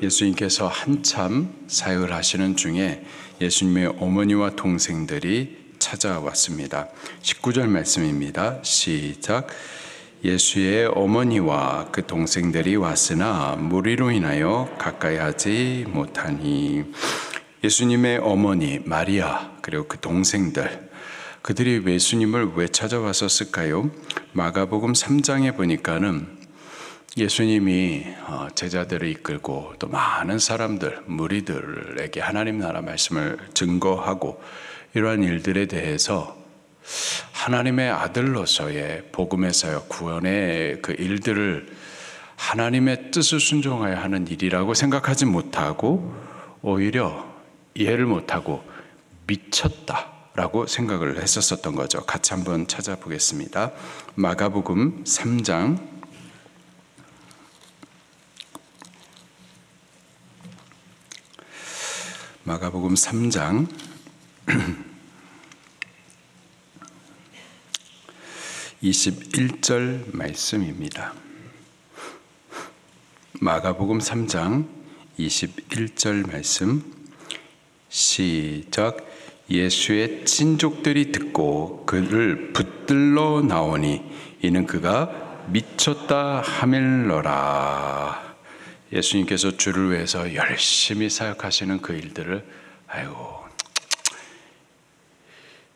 예수님께서 한참 사역을 하시는 중에 예수님의 어머니와 동생들이 찾아왔습니다. 19절 말씀입니다. 시작. 예수의 어머니와 그 동생들이 왔으나 무리로 인하여 가까이 하지 못하니. 예수님의 어머니 마리아 그리고 그 동생들, 그들이 예수님을 왜 찾아왔었을까요? 마가복음 3장에 보니까는 예수님이 제자들을 이끌고 또 많은 사람들, 무리들에게 하나님 나라 말씀을 증거하고 이러한 일들에 대해서 하나님의 아들로서의 복음의 사역, 구원의 그 일들을 하나님의 뜻을 순종하여 하는 일이라고 생각하지 못하고 오히려 이해를 못하고 미쳤다라고 생각을 했었던 거죠. 같이 한번 찾아보겠습니다. 마가복음 3장 마가복음 3장 21절 말씀입니다. 마가복음 3장 21절 말씀 시작. 예수의 친족들이 듣고 그를 붙들러 나오니 이는 그가 미쳤다 하밀러라. 예수님께서 주를 위해서 열심히 사역하시는 그 일들을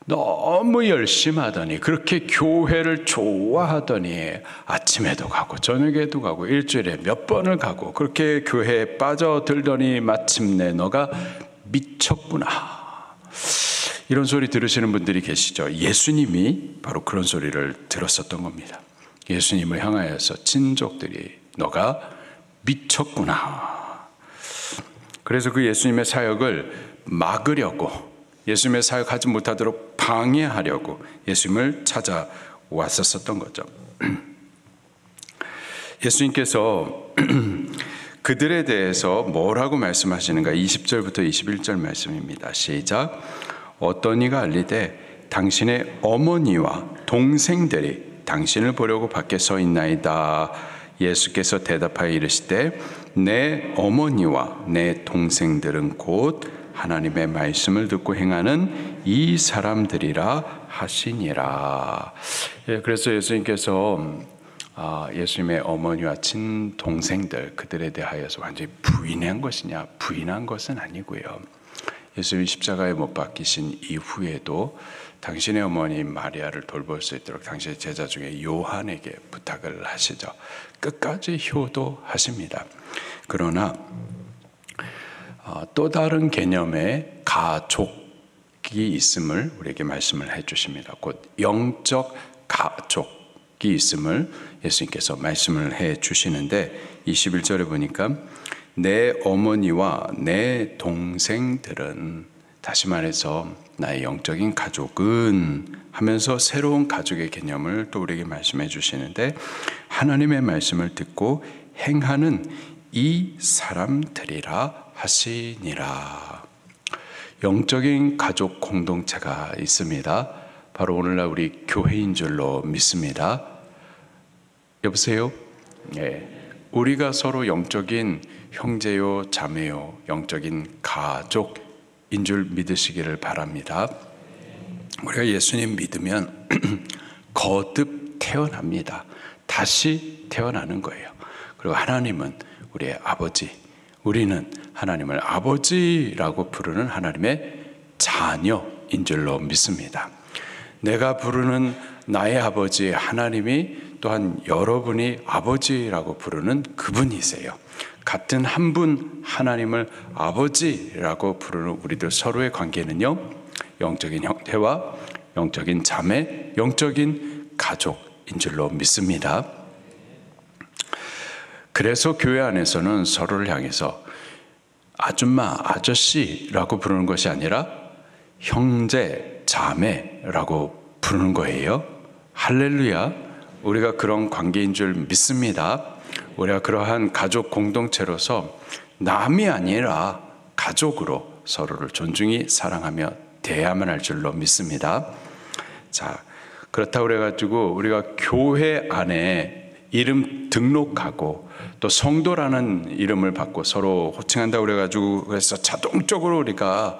너무 열심히 하더니, 그렇게 교회를 좋아하더니 아침에도 가고 저녁에도 가고 일주일에 몇 번을 가고 그렇게 교회에 빠져들더니 마침내 너가 미쳤구나, 이런 소리 들으시는 분들이 계시죠. 예수님이 바로 그런 소리를 들었었던 겁니다. 예수님을 향하여서 친족들이 너가 미쳤구나. 그래서 그 예수님의 사역을 막으려고, 예수님의 사역하지 못하도록 방해하려고 예수님을 찾아왔었던 거죠. 예수님께서 그들에 대해서 뭐라고 말씀하시는가? 20절부터 21절 말씀입니다. 시작. 어떤 이가 알리되 당신의 어머니와 동생들이 당신을 보려고 밖에 서 있나이다. 예수께서 대답하여 이르시되 내 어머니와 내 동생들은 곧 하나님의 말씀을 듣고 행하는 이 사람들이라 하시니라. 그래서 예수님께서 예수님의 어머니와 친동생들, 그들에 대하여서 완전히 부인한 것이냐? 부인한 것은 아니고요. 예수님이 십자가에 못 박히신 이후에도 당신의 어머니 마리아를 돌볼 수 있도록 당신의 제자 중에 요한에게 부탁을 하시죠. 끝까지 효도하십니다. 그러나 또 다른 개념의 가족이 있음을 우리에게 말씀을 해주십니다. 곧 영적 가족이 있음을 예수님께서 말씀을 해주시는데 21절에 보니까 내 어머니와 내 동생들은, 다시 말해서 나의 영적인 가족은 하면서 새로운 가족의 개념을 또 우리에게 말씀해 주시는데, 하나님의 말씀을 듣고 행하는 이 사람들이라 하시니라. 영적인 가족 공동체가 있습니다. 바로 오늘날 우리 교회인 줄로 믿습니다. 여보세요? 네. 우리가 서로 영적인 형제요 자매요 영적인 가족인 줄 믿으시기를 바랍니다. 우리가 예수님 믿으면 거듭 태어납니다. 다시 태어나는 거예요. 그리고 하나님은 우리의 아버지, 우리는 하나님을 아버지라고 부르는 하나님의 자녀인 줄로 믿습니다. 내가 부르는 나의 아버지 하나님이 또한 여러분이 아버지라고 부르는 그분이세요. 같은 한 분 하나님을 아버지라고 부르는 우리들 서로의 관계는요, 영적인 형제와 영적인 자매, 영적인 가족인 줄로 믿습니다. 그래서 교회 안에서는 서로를 향해서 아줌마, 아저씨라고 부르는 것이 아니라 형제, 자매라고 부르는 거예요. 할렐루야. 우리가 그런 관계인 줄 믿습니다. 우리가 그러한 가족 공동체로서 남이 아니라 가족으로 서로를 존중히 사랑하며 대해야만 할 줄로 믿습니다. 자, 그렇다고 그래가지고 우리가 교회 안에 이름 등록하고 또 성도라는 이름을 받고 서로 호칭한다고 그래가지고 그래서 자동적으로 우리가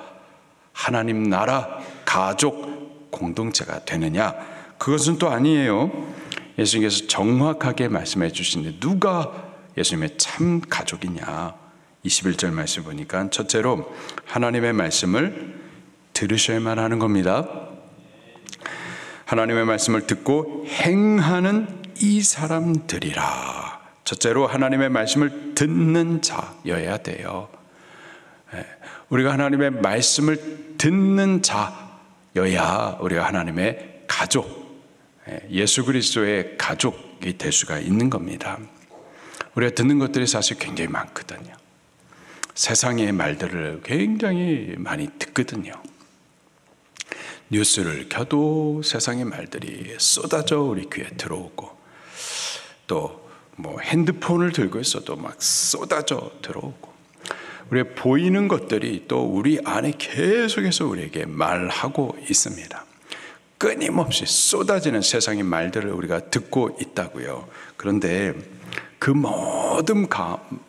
하나님 나라 가족 공동체가 되느냐? 그것은 또 아니에요. 예수님께서 정확하게 말씀해 주시는데 누가 예수님의 참 가족이냐? 21절 말씀 보니까 첫째로 하나님의 말씀을 들으셔야만 하는 겁니다. 하나님의 말씀을 듣고 행하는 이 사람들이라. 첫째로 하나님의 말씀을 듣는 자여야 돼요. 우리가 하나님의 말씀을 듣는 자여야 우리가 하나님의 가족, 예수 그리스도의 가족이 될 수가 있는 겁니다. 우리가 듣는 것들이 사실 굉장히 많거든요. 세상의 말들을 굉장히 많이 듣거든요. 뉴스를 켜도 세상의 말들이 쏟아져 우리 귀에 들어오고 또 뭐 핸드폰을 들고 있어도 막 쏟아져 들어오고 우리가 보이는 것들이 또 우리 안에 계속해서 우리에게 말하고 있습니다. 끊임없이 쏟아지는 세상의 말들을 우리가 듣고 있다고요. 그런데 그 모든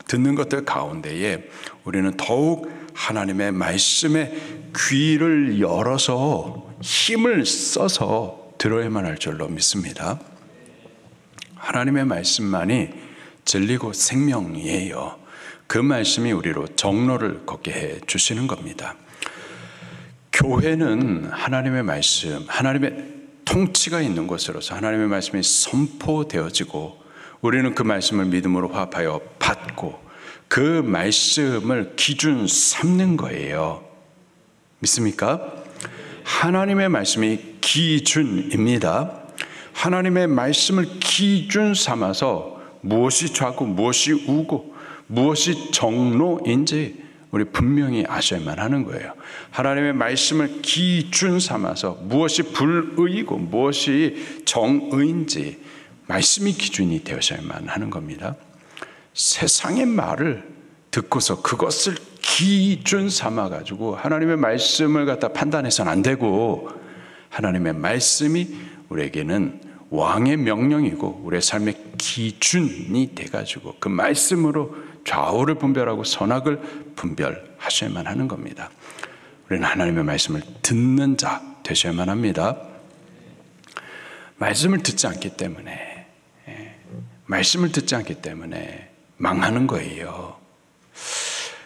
듣는 것들 가운데에 우리는 더욱 하나님의 말씀에 귀를 열어서 힘을 써서 들어야만 할 줄로 믿습니다. 하나님의 말씀만이 진리고 생명이에요. 그 말씀이 우리로 정로를 걷게 해 주시는 겁니다. 교회는 하나님의 말씀, 하나님의 통치가 있는 곳으로서 하나님의 말씀이 선포되어지고 우리는 그 말씀을 믿음으로 화합하여 받고 그 말씀을 기준 삼는 거예요. 믿습니까? 하나님의 말씀이 기준입니다. 하나님의 말씀을 기준 삼아서 무엇이 좌고 무엇이 우고 무엇이 정로인지 우리 분명히 아셔야만 하는 거예요. 하나님의 말씀을 기준 삼아서 무엇이 불의이고 무엇이 정의인지 말씀이 기준이 되어야만 하는 겁니다. 세상의 말을 듣고서 그것을 기준 삼아가지고 하나님의 말씀을 갖다 판단해서는 안 되고 하나님의 말씀이 우리에게는 왕의 명령이고 우리의 삶의 기준이 돼가지고 그 말씀으로 좌우를 분별하고 선악을 분별하셔야만 하는 겁니다. 우리는 하나님의 말씀을 듣는 자 되셔야만 합니다. 말씀을 듣지 않기 때문에 망하는 거예요.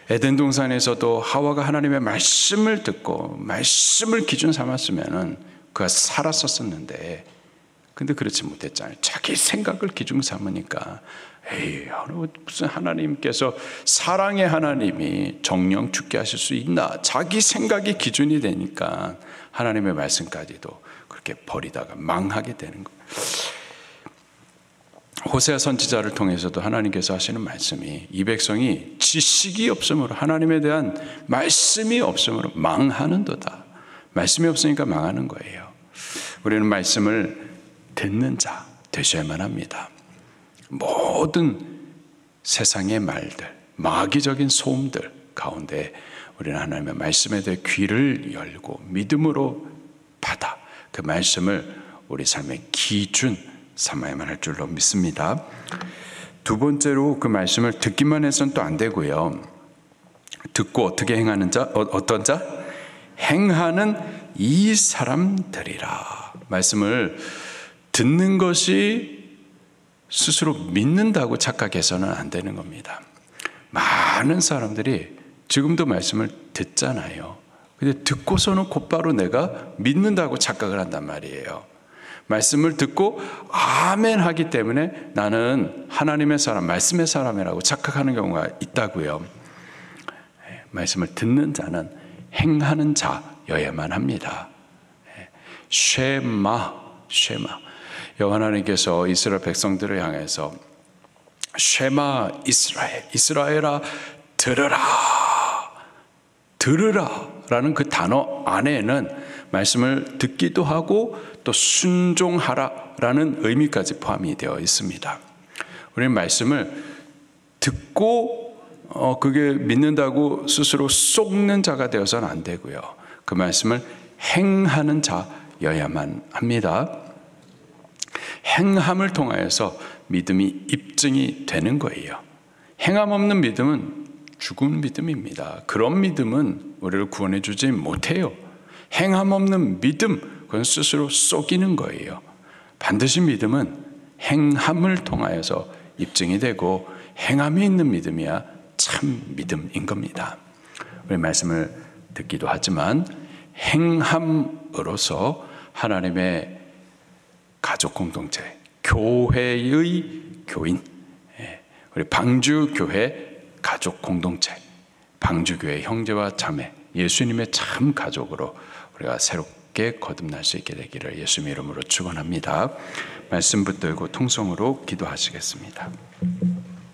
에덴 동산에서도 하와가 하나님의 말씀을 듣고 말씀을 기준 삼았으면 그가 살았었는데 근데 그렇지 못했잖아요. 자기 생각을 기준 삼으니까 무슨 하나님께서 사랑의 하나님이 정령 죽게 하실 수 있나? 자기 생각이 기준이 되니까 하나님의 말씀까지도 그렇게 버리다가 망하게 되는 거예요. 호세아 선지자를 통해서도 하나님께서 하시는 말씀이 이 백성이 지식이 없으므로 하나님에 대한 말씀이 없으므로 망하는도다. 말씀이 없으니까 망하는 거예요. 우리는 말씀을 듣는 자 되셔야만 합니다. 모든 세상의 말들, 마귀적인 소음들 가운데 우리는 하나님의 말씀에 대해 귀를 열고 믿음으로 받아 그 말씀을 우리 삶의 기준 삼아야만 할 줄로 믿습니다. 두 번째로 그 말씀을 듣기만 해서는 또 안 되고요. 듣고 어떻게 행하는 자? 어떤 자? 행하는 이 사람들이라. 말씀을 듣는 것이 스스로 믿는다고 착각해서는 안 되는 겁니다. 많은 사람들이 지금도 말씀을 듣잖아요. 근데 듣고서는 곧바로 내가 믿는다고 착각을 한단 말이에요. 말씀을 듣고 아멘 하기 때문에 나는 하나님의 사람, 말씀의 사람이라고 착각하는 경우가 있다고요. 말씀을 듣는 자는 행하는 자여야만 합니다. 쉐마. 여호와 하나님께서 이스라엘 백성들을 향해서 쉐마 이스라엘아 들으라라는 그 단어 안에는 말씀을 듣기도 하고 또 순종하라라는 의미까지 포함이 되어 있습니다. 우리는 말씀을 듣고 그게 믿는다고 스스로 속는 자가 되어서는 안 되고요. 그 말씀을 행하는 자여야만 합니다. 행함을 통하여서 믿음이 입증이 되는 거예요. 행함 없는 믿음은 죽은 믿음입니다. 그런 믿음은 우리를 구원해 주지 못해요. 행함 없는 믿음, 그건 스스로 속이는 거예요. 반드시 믿음은 행함을 통하여서 입증이 되고 행함이 있는 믿음이야 참 믿음인 겁니다. 우리 말씀을 듣기도 하지만 행함으로서 하나님의 가족 공동체, 교회의 교인, 우리 방주교회 가족 공동체, 방주교회 형제와 자매, 예수님의 참 가족으로 우리가 새롭게 거듭날 수 있게 되기를 예수님의 이름으로 축원합니다. 말씀 붙들고 통성으로 기도하시겠습니다.